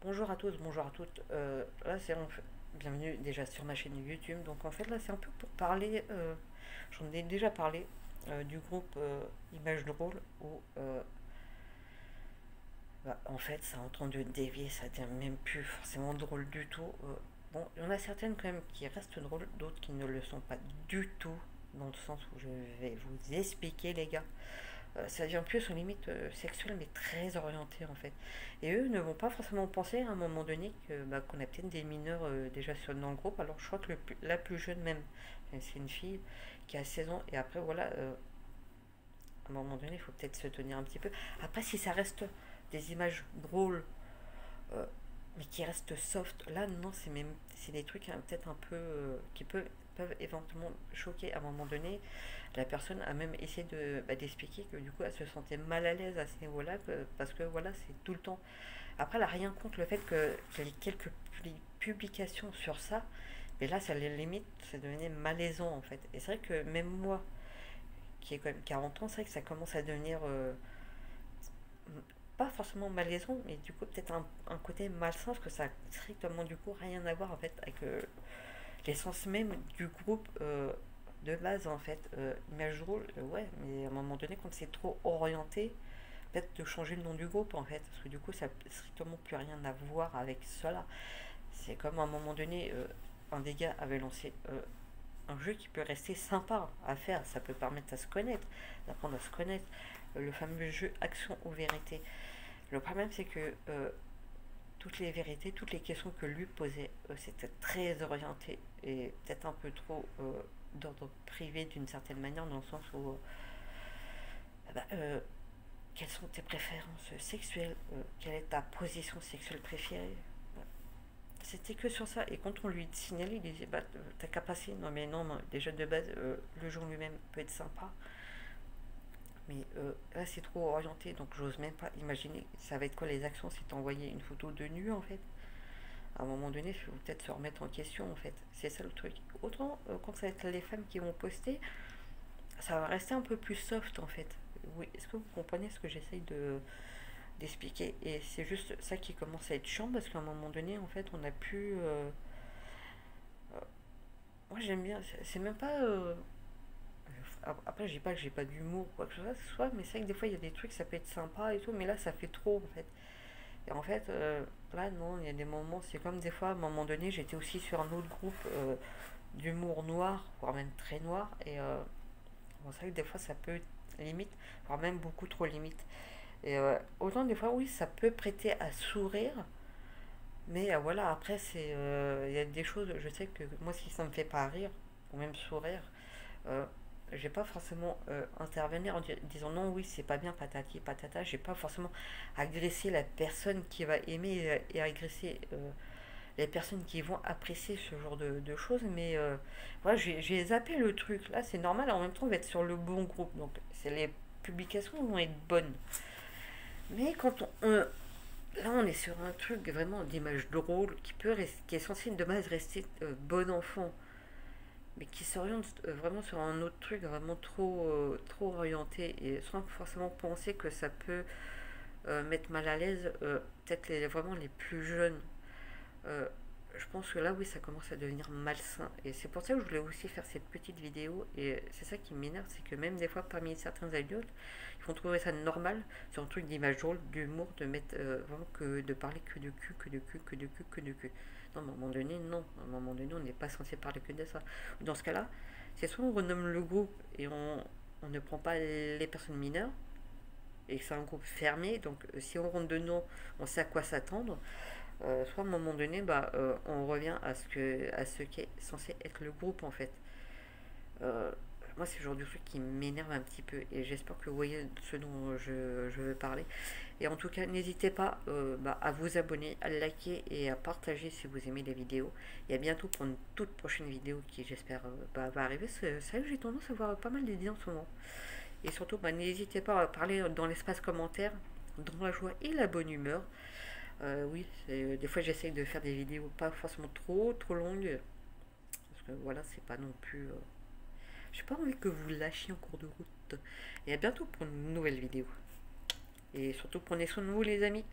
Bonjour à tous, bonjour à toutes. Là, bienvenue déjà sur ma chaîne YouTube. Donc, en fait, là, c'est un peu pour parler. J'en ai déjà parlé du groupe Images Drôles où, en fait, ça a entendu dévier, ça devient même plus forcément drôle du tout. Bon, il y en a certaines quand même qui restent drôles, d'autres qui ne le sont pas du tout, dans le sens où je vais vous expliquer, les gars. Ça devient plus aux limites sexuelles, mais très orienté en fait. Et eux ne vont pas forcément penser à un moment donné qu'on a peut-être des mineurs déjà dans le groupe. Alors je crois que la plus jeune même, c'est une fille qui a 16 ans. Et après voilà, à un moment donné, il faut peut-être se tenir un petit peu. Après, si ça reste des images drôles, euh, mais qui restent soft, là non, c'est des trucs hein, peut-être un peu peuvent éventuellement choquer à un moment donné. La personne a même essayé d'expliquer que du coup elle se sentait mal à l'aise à ce niveau-là parce que voilà, c'est tout le temps. Après, elle n'a rien contre le fait qu'il y ait quelques publications sur ça, mais là, ça les limite, ça devenait malaisant en fait. Et c'est vrai que même moi, qui ai quand même 40 ans, c'est vrai que ça commence à devenir pas forcément malaisant, mais du coup peut-être un côté malsain parce que ça a strictement du coup rien à voir en fait avec l'essence même du groupe de base en fait. Image drôle, ouais, mais à un moment donné quand c'est trop orienté, peut-être de changer le nom du groupe en fait, parce que du coup ça n'a strictement plus rien à voir avec cela. C'est comme à un moment donné, un des gars avait lancé un jeu qui peut rester sympa à faire, ça peut permettre à se connaître, d'apprendre à se connaître, le fameux jeu action ou vérité. Le problème c'est que toutes les vérités, toutes les questions que lui posait, c'était très orienté et peut-être un peu trop d'ordre privé d'une certaine manière, dans le sens où bah, quelles sont tes préférences sexuelles, quelle est ta position sexuelle préférée. C'était que sur ça. Et quand on lui signalait, il disait bah, t'as qu'à passer. Non, mais non, déjà de base, le jeu lui-même peut être sympa. Mais là, c'est trop orienté, donc j'ose même pas imaginer. Ça va être quoi les actions si t'envoyais une photo de nu en fait. À un moment donné, il faut peut-être se remettre en question en fait. C'est ça le truc. Autant quand ça va être les femmes qui vont poster, ça va rester un peu plus soft en fait. Oui, est-ce que vous comprenez ce que j'essaye d'expliquer? Et c'est juste ça qui commence à être chiant parce qu'à un moment donné, en fait, on a pu. Moi j'aime bien, c'est même pas. Après, je dis pas que j'ai pas d'humour ou quoi que ce soit, mais c'est vrai que des fois il y a des trucs, ça peut être sympa et tout, mais là ça fait trop en fait. Et en fait, là non, il y a des moments, c'est comme des fois, à un moment donné, j'étais aussi sur un autre groupe d'humour noir, voire même très noir, et bon, c'est vrai que des fois ça peut limite, voire même beaucoup trop limite. Et autant des fois, oui, ça peut prêter à sourire, mais voilà, après, il y a des choses, je sais que moi, si ça me fait pas rire, ou même sourire, euh, j'ai pas forcément intervenir en disant non, oui, c'est pas bien, patati patata. J'ai pas forcément agressé la personne qui va aimer et agresser les personnes qui vont apprécier ce genre de choses, mais voilà, j'ai zappé le truc. Là, c'est normal, en même temps, on va être sur le bon groupe, donc les publications vont être bonnes. Mais là, on est sur un truc vraiment d'image drôle qui est censé de base rester bon enfant, mais qui s'oriente vraiment sur un autre truc vraiment trop orienté et sans forcément penser que ça peut mettre mal à l'aise peut-être vraiment les plus jeunes. Euh, je pense que là, oui, ça commence à devenir malsain. Et c'est pour ça que je voulais aussi faire cette petite vidéo. Et c'est ça qui m'énerve, c'est que même des fois, parmi certains adultes, ils vont trouver ça normal, sur un truc d'image drôle, d'humour, de mettre vraiment de parler que de cul, que de cul, que de cul, que de cul. Non, à un moment donné, non. À un moment donné, on n'est pas censé parler que de ça. Dans ce cas-là, c'est soit on renomme le groupe et on ne prend pas les personnes mineures, et que c'est un groupe fermé, donc si on rentre dedans, on sait à quoi s'attendre. Soit à un moment donné, on revient à ce qui est censé être le groupe en fait. Euh, Moi, c'est le genre de truc qui m'énerve un petit peu et j'espère que vous voyez ce dont je veux parler. Et en tout cas, n'hésitez pas à vous abonner, à liker et à partager si vous aimez les vidéos. Et à bientôt pour une toute prochaine vidéo qui, j'espère, va arriver. C'est vrai que j'ai tendance à voir pas mal d'idées en ce moment. Et surtout, n'hésitez pas à parler dans l'espace commentaire, dans la joie et la bonne humeur. Oui, des fois j'essaye de faire des vidéos pas forcément trop longues, parce que voilà, c'est pas non plus. J'ai pas envie que vous lâchiez en cours de route. Et à bientôt pour une nouvelle vidéo. Et surtout prenez soin de vous les amis.